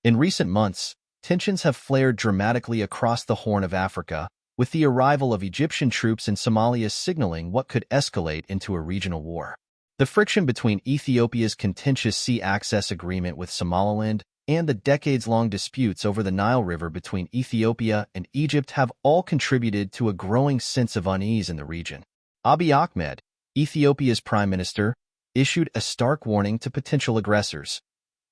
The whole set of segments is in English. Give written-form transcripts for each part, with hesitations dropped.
In recent months, tensions have flared dramatically across the Horn of Africa, with the arrival of Egyptian troops in Somalia signaling what could escalate into a regional war. The friction between Ethiopia's contentious sea access agreement with Somaliland and the decades-long disputes over the Nile River between Ethiopia and Egypt have all contributed to a growing sense of unease in the region. Abiy Ahmed, Ethiopia's prime minister, issued a stark warning to potential aggressors.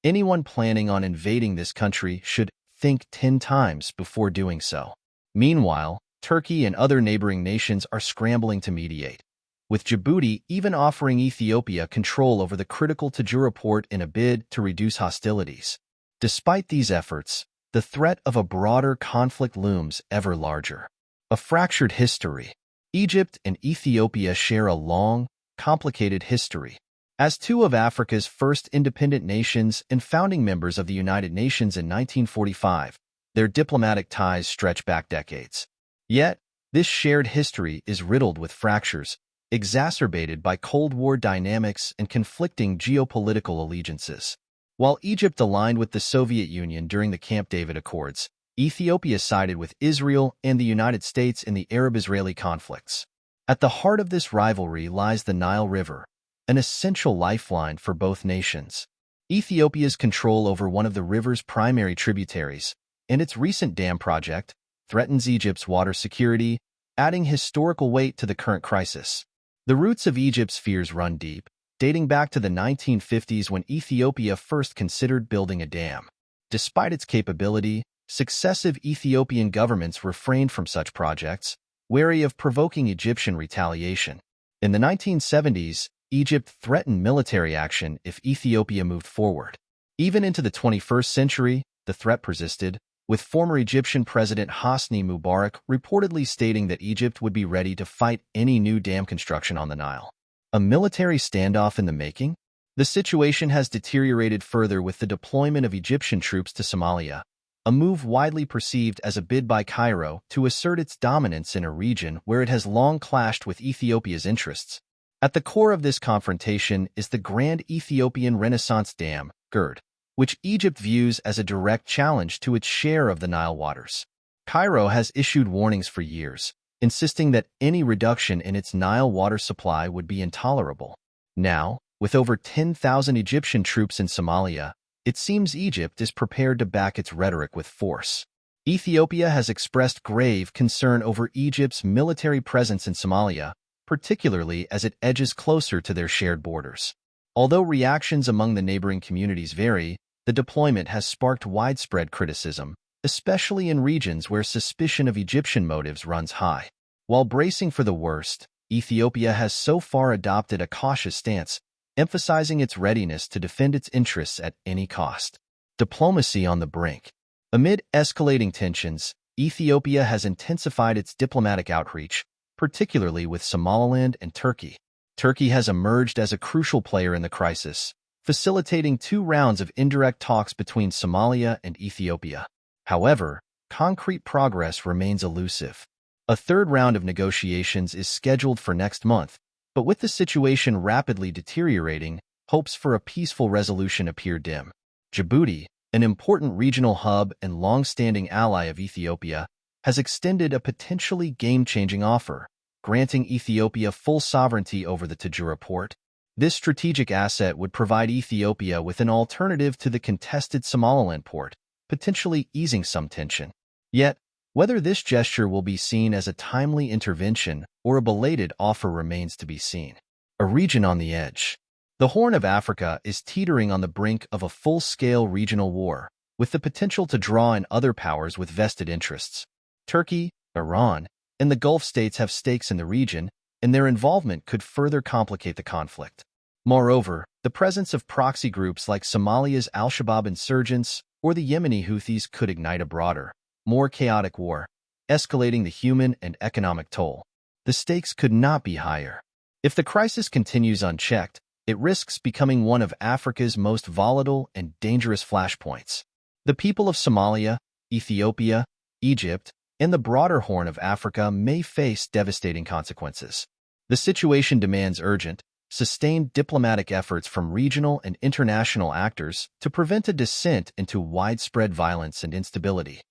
Anyone planning on invading this country should think 10 times before doing so. Meanwhile, Turkey and other neighboring nations are scrambling to mediate, with Djibouti even offering Ethiopia control over the critical Tajura port in a bid to reduce hostilities. Despite these efforts, the threat of a broader conflict looms ever larger. A fractured history. Egypt and Ethiopia share a long, complicated history. As two of Africa's first independent nations and founding members of the United Nations in 1945, their diplomatic ties stretch back decades. Yet, this shared history is riddled with fractures, exacerbated by Cold War dynamics and conflicting geopolitical allegiances. While Egypt aligned with the Soviet Union during the Camp David Accords, Ethiopia sided with Israel and the United States in the Arab-Israeli conflicts. At the heart of this rivalry lies the Nile River, an essential lifeline for both nations. Ethiopia's control over one of the river's primary tributaries, and its recent dam project, threatens Egypt's water security, adding historical weight to the current crisis. The roots of Egypt's fears run deep, dating back to the 1950s when Ethiopia first considered building a dam. Despite its capability, successive Ethiopian governments refrained from such projects, wary of provoking Egyptian retaliation. In the 1970s, Egypt threatened military action if Ethiopia moved forward. Even into the 21st century, the threat persisted, with former Egyptian President Hosni Mubarak reportedly stating that Egypt would be ready to fight any new dam construction on the Nile. A military standoff in the making? The situation has deteriorated further with the deployment of Egyptian troops to Somalia, a move widely perceived as a bid by Cairo to assert its dominance in a region where it has long clashed with Ethiopia's interests. At the core of this confrontation is the Grand Ethiopian Renaissance Dam, GERD, which Egypt views as a direct challenge to its share of the Nile waters. Cairo has issued warnings for years, insisting that any reduction in its Nile water supply would be intolerable. Now, with over 10,000 Egyptian troops in Somalia, it seems Egypt is prepared to back its rhetoric with force. Ethiopia has expressed grave concern over Egypt's military presence in Somalia, particularly as it edges closer to their shared borders. Although reactions among the neighboring communities vary, the deployment has sparked widespread criticism, especially in regions where suspicion of Egyptian motives runs high. While bracing for the worst, Ethiopia has so far adopted a cautious stance, emphasizing its readiness to defend its interests at any cost. Diplomacy on the brink. Amid escalating tensions, Ethiopia has intensified its diplomatic outreach, particularly with Somaliland and Turkey. Turkey has emerged as a crucial player in the crisis, facilitating 2 rounds of indirect talks between Somalia and Ethiopia. However, concrete progress remains elusive. A 3rd round of negotiations is scheduled for next month, but with the situation rapidly deteriorating, hopes for a peaceful resolution appear dim. Djibouti, an important regional hub and long-standing ally of Ethiopia, has extended a potentially game-changing offer, granting Ethiopia full sovereignty over the Tajura port. This strategic asset would provide Ethiopia with an alternative to the contested Somaliland port, potentially easing some tension. Yet, whether this gesture will be seen as a timely intervention or a belated offer remains to be seen. A region on the edge. The Horn of Africa is teetering on the brink of a full-scale regional war, with the potential to draw in other powers with vested interests. Turkey, Iran, and the Gulf states have stakes in the region, and their involvement could further complicate the conflict. Moreover, the presence of proxy groups like Somalia's al-Shabaab insurgents or the Yemeni Houthis could ignite a broader, more chaotic war, escalating the human and economic toll. The stakes could not be higher. If the crisis continues unchecked, it risks becoming one of Africa's most volatile and dangerous flashpoints. The people of Somalia, Ethiopia, Egypt, and the broader Horn of Africa may face devastating consequences. The situation demands urgent, sustained diplomatic efforts from regional and international actors to prevent a descent into widespread violence and instability.